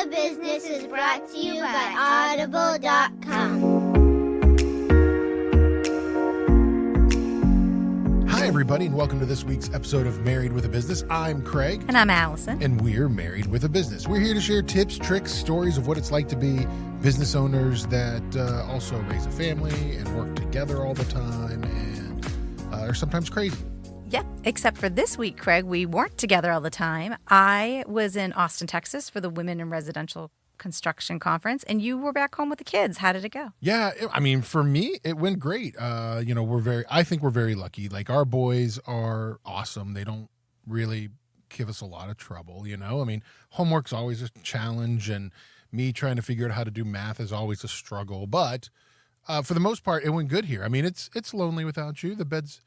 with a Business is brought to you by Audible.com. Hi, everybody, and welcome to this week's episode of Married with a Business. I'm Craig. And I'm Allison. And we're Married with a Business. We're here to share tips, tricks, stories of what it's like to be business owners that also raise a family and work together all the time and are sometimes crazy. Yep, except for this week, Craig, we weren't together all the time. I was in Austin, Texas for the Women in Residential Construction Conference, and you were back home with the kids. How did it go? Yeah, I mean, for me, it went great. I think we're very lucky. Like, our boys are awesome. They don't really give us a lot of trouble, I mean, homework's always a challenge, and me trying to figure out how to do math is always a struggle. But for the most part, it went good here. I mean, it's lonely without you. The bed's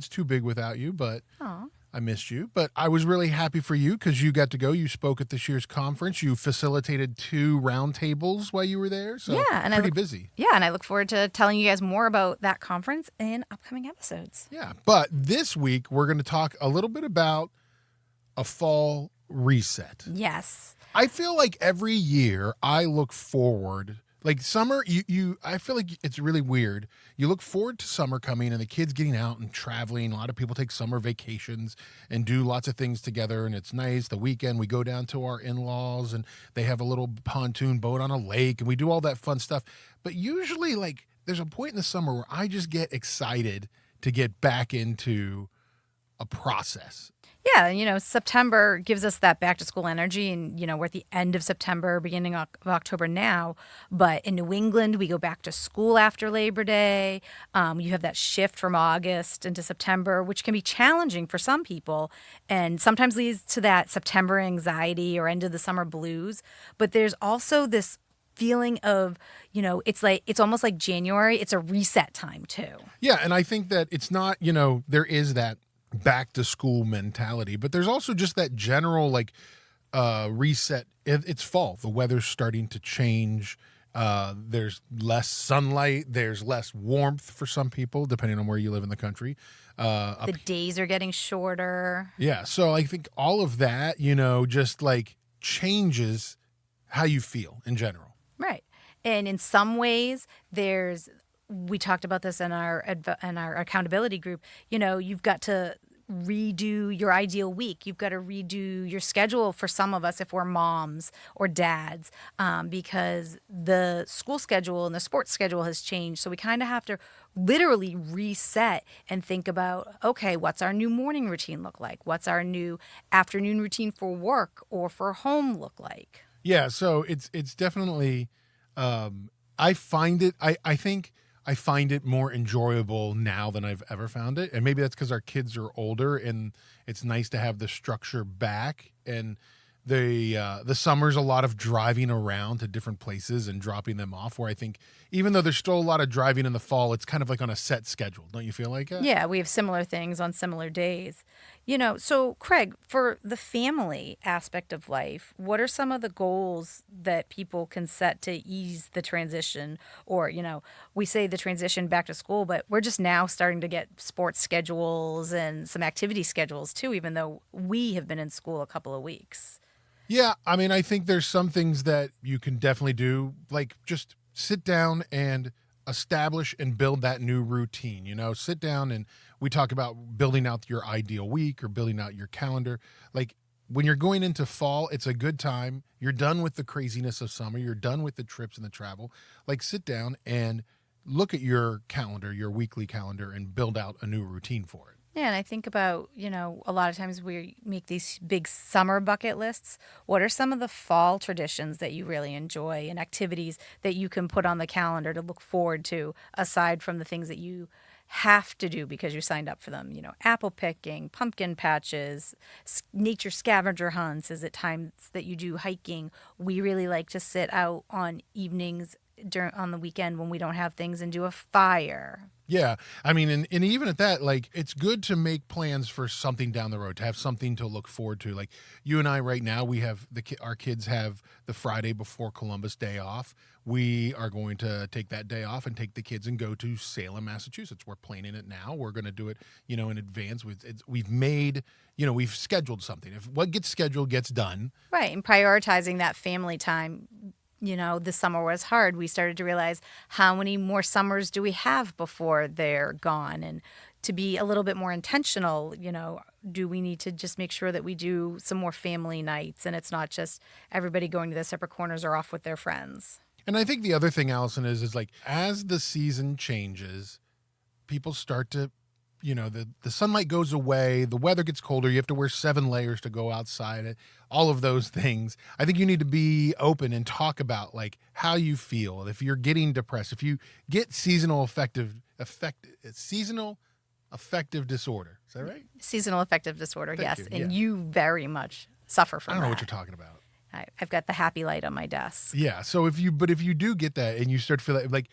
too big without you, but Aww. I missed you. But I was really happy for you because you got to go. You spoke at this year's conference. You facilitated 2 roundtables while you were there. So yeah, and pretty busy. Yeah, and I look forward to telling you guys more about that conference in upcoming episodes. Yeah, but this week we're going to talk a little bit about a fall reset. Yes. I feel like every year I look forward. Like summer, I feel like it's really weird. You look forward to summer coming and the kids getting out and traveling. A lot of people take summer vacations and do lots of things together, and it's nice. The weekend, we go down to our in-laws, and they have a little pontoon boat on a lake, and we do all that fun stuff. But usually, like, there's a point in the summer where I just get excited to get back into a process. Yeah, September gives us that back to school energy, and, we're at the end of September, beginning of October now. But in New England, we go back to school after Labor Day. You have that shift from August into September, which can be challenging for some people and sometimes leads to that September anxiety or end of the summer blues. But there's also this feeling of, it's almost like January. It's a reset time too. Yeah, and I think that it's not, there is that back to school mentality, but there's also just that general reset. It's fall. The weather's starting to change. There's less sunlight. There's less warmth for some people, depending on where you live in the country. The days are getting shorter. Yeah. So I think all of that, just like changes how you feel in general. Right. And in some ways, we talked about this in our accountability group. You've got to redo your ideal week. You've got to redo your schedule for some of us if we're moms or dads, because the school schedule and the sports schedule has changed. So we kind of have to literally reset and think about, okay, what's our new morning routine look like? What's our new afternoon routine for work or for home look like? Yeah. So it's definitely, I find it more enjoyable now than I've ever found it. And maybe that's because our kids are older and it's nice to have the structure back. And the summer's a lot of driving around to different places and dropping them off, where I think even though there's still a lot of driving in the fall, it's kind of like on a set schedule. Don't you feel like that? Yeah, we have similar things on similar days. So Craig, for the family aspect of life, what are some of the goals that people can set to ease the transition? Or, we say the transition back to school, but we're just now starting to get sports schedules and some activity schedules too, even though we have been in school a couple of weeks. Yeah, I mean, I think there's some things that you can definitely do, like just sit down and establish and build that new routine. Sit down, and we talk about building out your ideal week or building out your calendar. Like, when you're going into fall, it's a good time. You're done with the craziness of summer. You're done with the trips and the travel. Like, sit down and look at your calendar, your weekly calendar, and build out a new routine for it. Yeah, and I think about, a lot of times we make these big summer bucket lists. What are some of the fall traditions that you really enjoy and activities that you can put on the calendar to look forward to, aside from the things that you have to do because you signed up for them? Apple picking, pumpkin patches, nature scavenger hunts. Is it times that you do hiking? We really like to sit out on evenings on the weekend when we don't have things and do a fire. Yeah. I mean, and even at that, like, it's good to make plans for something down the road, to have something to look forward to. Like, you and I right now, we have our kids have the Friday before Columbus Day off. We are going to take that day off and take the kids and go to Salem, Massachusetts. We're planning it now. We're going to do it, in advance. We've made, we've scheduled something. If what gets scheduled gets done. Right. And prioritizing that family time. This summer was hard. We started to realize how many more summers do we have before they're gone? And to be a little bit more intentional, do we need to just make sure that we do some more family nights and it's not just everybody going to their separate corners or off with their friends? And I think the other thing, Allison, is like, as the season changes, people start to, the sunlight goes away, the weather gets colder, you have to wear 7 layers to go outside, all of those things. I think you need to be open and talk about, like, how you feel. If you're getting depressed, if you get seasonal affective disorder. Is that right? Seasonal affective disorder, Thank yes. you. And Yeah. you very much suffer from I don't know that. what you're talking about. I've got the happy light on my desk. Yeah. So if you do get that and you start to feel like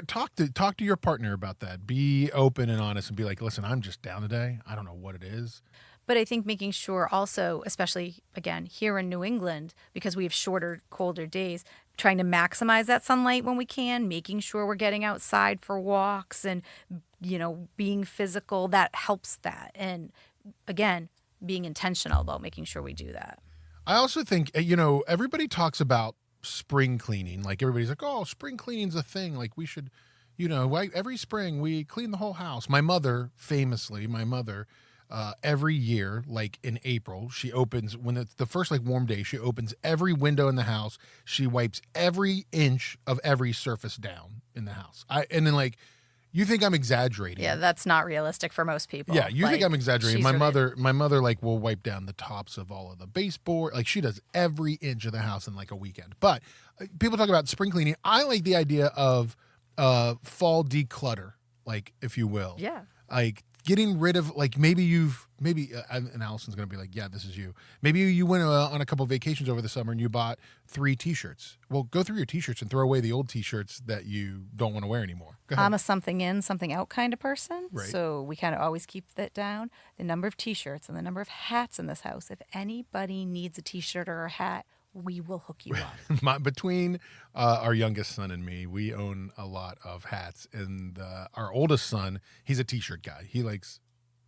talk to your partner about that. Be open and honest and be like, listen, I'm just down today. I don't know what it is. But I think making sure also, especially again here in New England, because we have shorter, colder days, trying to maximize that sunlight when we can, making sure we're getting outside for walks and, being physical, that helps that. And again, being intentional about making sure we do that. I also think, everybody talks about spring cleaning. Like, everybody's like, oh, spring cleaning's a thing. Like, we should, every spring we clean the whole house. My mother, famously, every year, like in April, she opens, when it's the first like warm day, she opens every window in the house. She wipes every inch of every surface down in the house. And then, like, you think I'm exaggerating. Yeah, that's not realistic for most people. Yeah, you think I'm exaggerating. she's My really- mother like will wipe down the tops of all of the baseboard. Like, she does every inch of the house in like a weekend. But people talk about spring cleaning. I like the idea of fall declutter, like, if you will. Yeah. Like, getting rid of, like, maybe and Allison's going to be like, yeah, this is you. Maybe you went on a couple of vacations over the summer and you bought 3 T-shirts. Well, go through your T-shirts and throw away the old T-shirts that you don't want to wear anymore. Go ahead. I'm a something in, something out kind of person. Right. So we kind of always keep that down. The number of T-shirts and the number of hats in this house. If anybody needs a T-shirt or a hat, we will hook you up. Between our youngest son and me, we own a lot of hats. And our oldest son, he's a T-shirt guy. He likes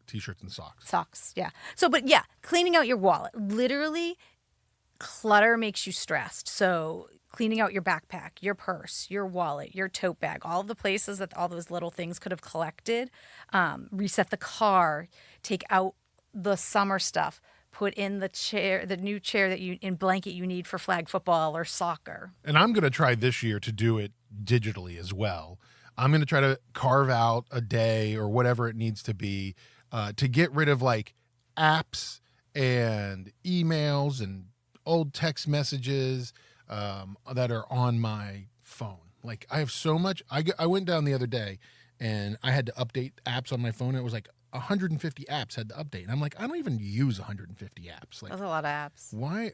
T-shirts and socks. Socks, yeah. So, but yeah, cleaning out your wallet. Literally, clutter makes you stressed. So cleaning out your backpack, your purse, your wallet, your tote bag, all of the places that all those little things could have collected. Reset the car, take out the summer stuff, put in the new chair and blanket you need for flag football or soccer. And I'm going to try this year to do it digitally as well. I'm going to try to carve out a day or whatever it needs to be to get rid of, like, apps and emails and old text messages that are on my phone. Like, I have so much. I went down the other day and I had to update apps on my phone. It was like 150 apps had to update. And I'm like, I don't even use 150 apps. Like, That's a lot of apps. why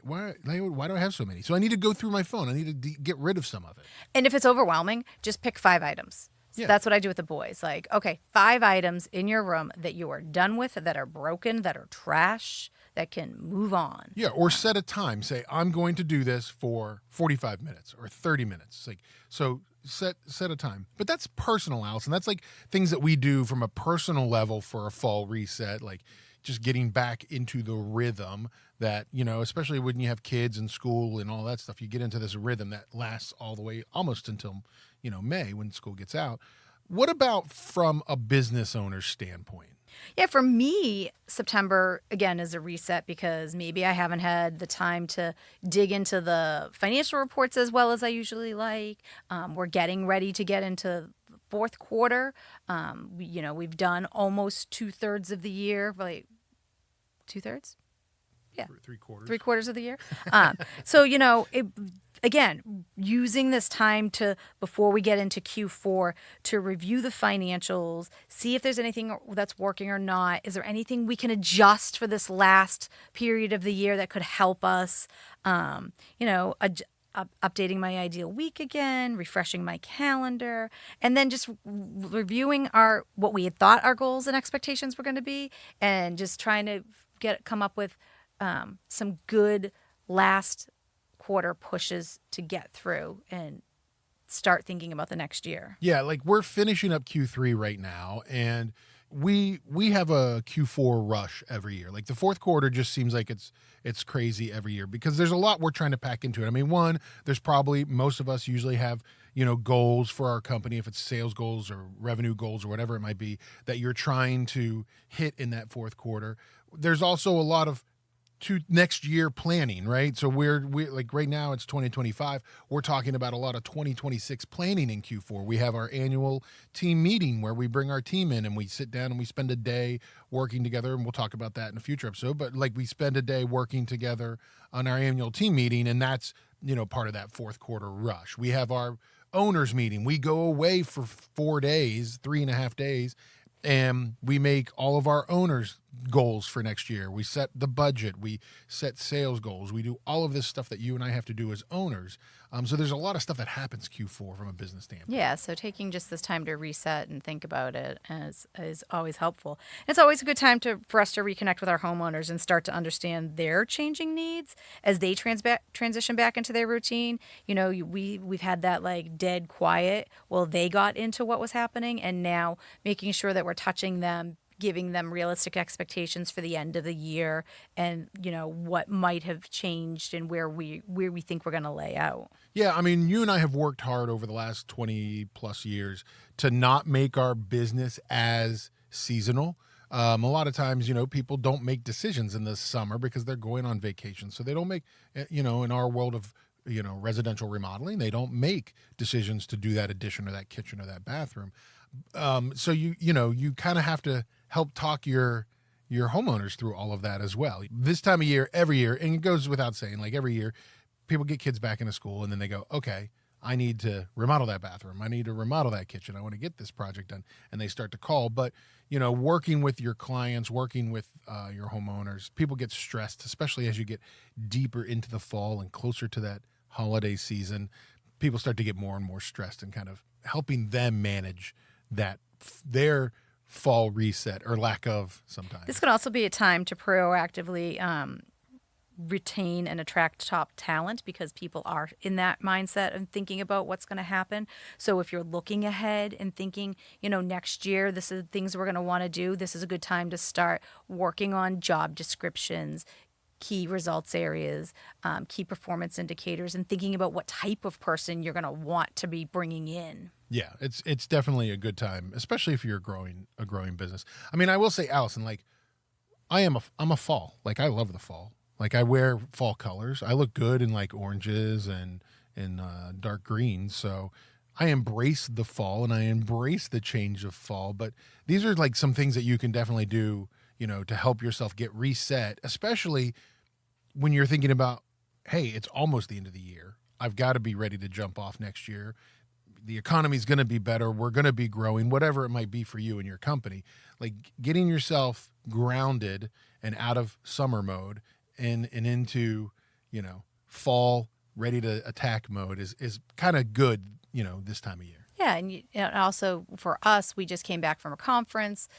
do I have so many? So I need to go through my phone. I need to get rid of some of it. And if it's overwhelming, just pick 5 items. So Yeah. that's what I do with the boys. Like, okay, 5 items in your room that you are done with, that are broken, that are trash, that can move on. Yeah, or set a time. Say, I'm going to do this for 45 minutes or 30 minutes. Like, so set a time. But that's personal, Allison. That's like things that we do from a personal level for a fall reset, like just getting back into the rhythm that, especially when you have kids in school and all that stuff, you get into this rhythm that lasts all the way almost until, May when school gets out. What about from a business owner's standpoint? Yeah, for me, September, again, is a reset because maybe I haven't had the time to dig into the financial reports as well as I usually like. We're getting ready to get into the fourth quarter. We've done almost 2/3 of the year. Like, 2/3? Yeah. 3/4. 3/4 of the year. So, again, using this time before we get into Q4 to review the financials, see if there's anything that's working or not. Is there anything we can adjust for this last period of the year that could help us? updating my ideal week again, refreshing my calendar, and then just reviewing what we had thought our goals and expectations were going to be, and just trying to come up with some good last quarter pushes to get through and start thinking about the next year. Yeah, like we're finishing up Q3 right now, and we have a Q4 rush every year. Like the fourth quarter just seems like it's crazy every year because there's a lot we're trying to pack into it. I mean, one, there's probably most of us usually have, goals for our company, if it's sales goals or revenue goals or whatever it might be that you're trying to hit in that fourth quarter. There's also a lot of to next year planning, right? So we're like right now it's 2025. We're talking about a lot of 2026 planning in Q4. We have our annual team meeting where we bring our team in and we sit down and we spend a day working together, and we'll talk about that in a future episode. But like we spend a day working together on our annual team meeting, and that's part of that fourth quarter rush. We have our owners meeting. We go away for 4 days, 3.5 days, and we make all of our owners goals for next year. We set the budget, we set sales goals, we do all of this stuff that you and I have to do as owners. So there's a lot of stuff that happens Q4 from a business standpoint. Yeah, so taking just this time to reset and think about it is always helpful. It's always a good time for us to reconnect with our homeowners and start to understand their changing needs as they transition back into their routine. We've had that like dead quiet. Well, they got into what was happening, and now making sure that we're touching them, giving them realistic expectations for the end of the year, and what might have changed and where we think we're going to lay out. Yeah, I mean, you and I have worked hard over the last 20 plus years to not make our business as seasonal. A lot of times, people don't make decisions in the summer because they're going on vacation. So they don't make, in our world of, residential remodeling, they don't make decisions to do that addition or that kitchen or that bathroom. So you kind of have to help talk your homeowners through all of that as well. This time of year, every year, and it goes without saying, like every year, people get kids back into school and then they go, okay, I need to remodel that bathroom. I need to remodel that kitchen. I want to get this project done. And they start to call. But, working with your clients, working with your homeowners, people get stressed, especially as you get deeper into the fall and closer to that holiday season. People start to get more and more stressed, and kind of helping them manage that their fall reset or lack of sometimes. This could also be a time to proactively retain and attract top talent, because people are in that mindset and thinking about what's going to happen. So if you're looking ahead and thinking, next year, this is things we're going to want to do, this is a good time to start working on job descriptions, key results areas, key performance indicators, and thinking about what type of person you're going to want to be bringing in. Yeah, it's definitely a good time, especially if you're a growing business. I mean, I will say, Allison, like I'm a fall. Like I love the fall. Like I wear fall colors. I look good in like oranges and dark greens. So I embrace the fall and I embrace the change of fall. But these are like some things that you can definitely do, to help yourself get reset, especially when you're thinking about, hey, it's almost the end of the year. I've got to be ready to jump off next year. The economy's going to be better. We're going to be growing, whatever it might be for you and your company. Like getting yourself grounded and out of summer mode and into, fall ready to attack mode is kind of good, this time of year. Yeah. And also for us, we just came back from a conference.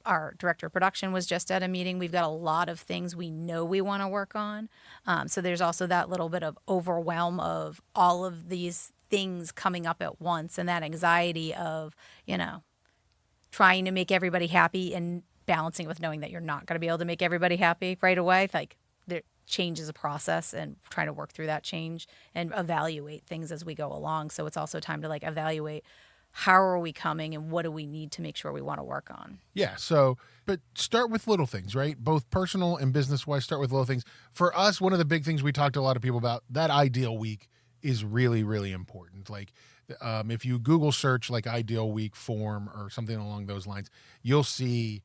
Our director of production was just at a meeting. We've got a lot of things we know we want to work on. So there's also that little bit of overwhelm of all of these things coming up at once, and that anxiety of, trying to make everybody happy and balancing with knowing that you're not going to be able to make everybody happy right away. Like change is a process, and trying to work through that change and evaluate things as we go along. So it's also time to like evaluate, how are we coming and what do we need to make sure we want to work on? Yeah. So, but start with little things, right? Both personal and business wise, start with little things. For us, one of the big things we talked to a lot of people about, that ideal week is really, really important. Like if you Google search like ideal week form or something along those lines, you'll see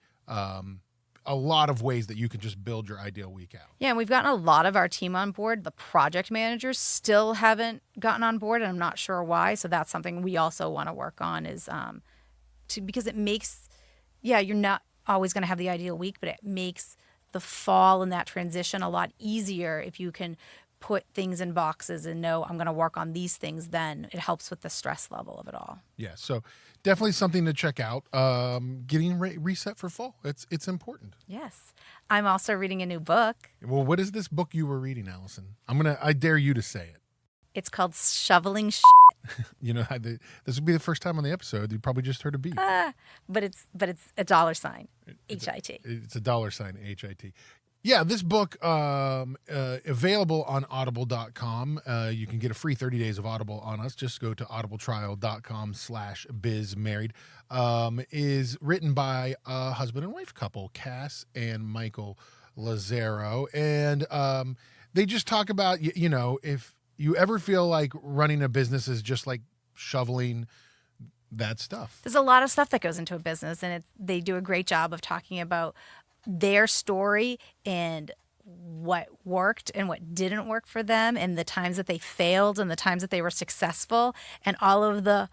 a lot of ways that you can just build your ideal week out. Yeah, and we've gotten a lot of our team on board. The project managers still haven't gotten on board, and I'm not sure why. So that's something we also want to work on, is because it makes, you're not always going to have the ideal week, but it makes the fall and that transition a lot easier if you can put things in boxes and know I'm going to work on these things, then it helps with the stress level of it all. Yeah, so definitely something to check out. Getting reset for fall. It's important. Yes. I'm also reading a new book. Well, what is this book you were reading, Allison? I dare you to say it. It's called Shoveling You know, this would be the first time on the episode. You probably just heard a beep. but it's a $, HIT. It's a $, HIT. Yeah, this book available on audible.com. You can get a free 30 days of Audible on us. Just go to audibletrial.com/bizmarried. Is written by a husband and wife couple, Cass and Michael Lazaro. And they just talk about, you know, if you ever feel like running a business is just like shoveling that stuff. There's a lot of stuff that goes into a business, and they do a great job of talking about their story and what worked and what didn't work for them, and the times that they failed and the times that they were successful, and all of the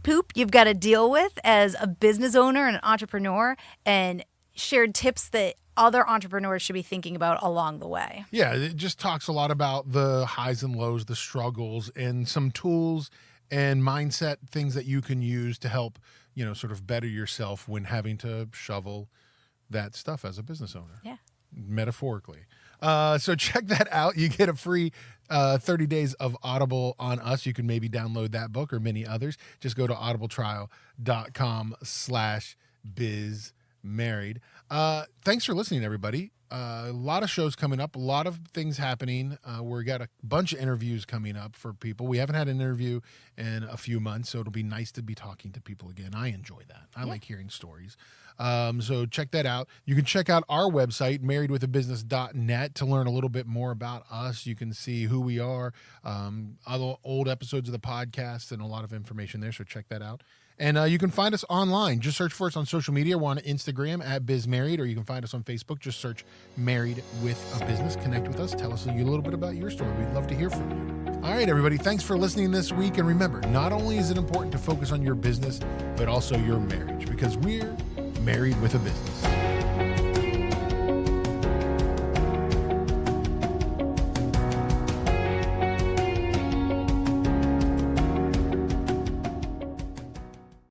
poop you've got to deal with as a business owner and an entrepreneur, and shared tips that other entrepreneurs should be thinking about along the way. Yeah, it just talks a lot about the highs and lows, the struggles, and some tools and mindset things that you can use to help, you know, sort of better yourself when having to shovel that stuff as a business owner. Yeah. Metaphorically. So check that out. You get a free 30 days of Audible on us. You can maybe download that book or many others. Just go to audibletrial.com/bizmarried. Thanks for listening, everybody. A lot of shows coming up, a lot of things happening. We got a bunch of interviews coming up for people. We haven't had an interview in a few months, so it'll be nice to be talking to people again. I enjoy that. I like hearing stories. So check that out. You can check out our website, marriedwithabusiness.net, to learn a little bit more about us. You can see who we are, other old episodes of the podcast, and a lot of information there. So check that out. And you can find us online. Just search for us on social media. We're on Instagram at BizMarried, or you can find us on Facebook. Just search Married with a Business. Connect with us. Tell us a little bit about your story. We'd love to hear from you. All right, everybody. Thanks for listening this week. And remember, not only is it important to focus on your business, but also your marriage, because we're married with a business.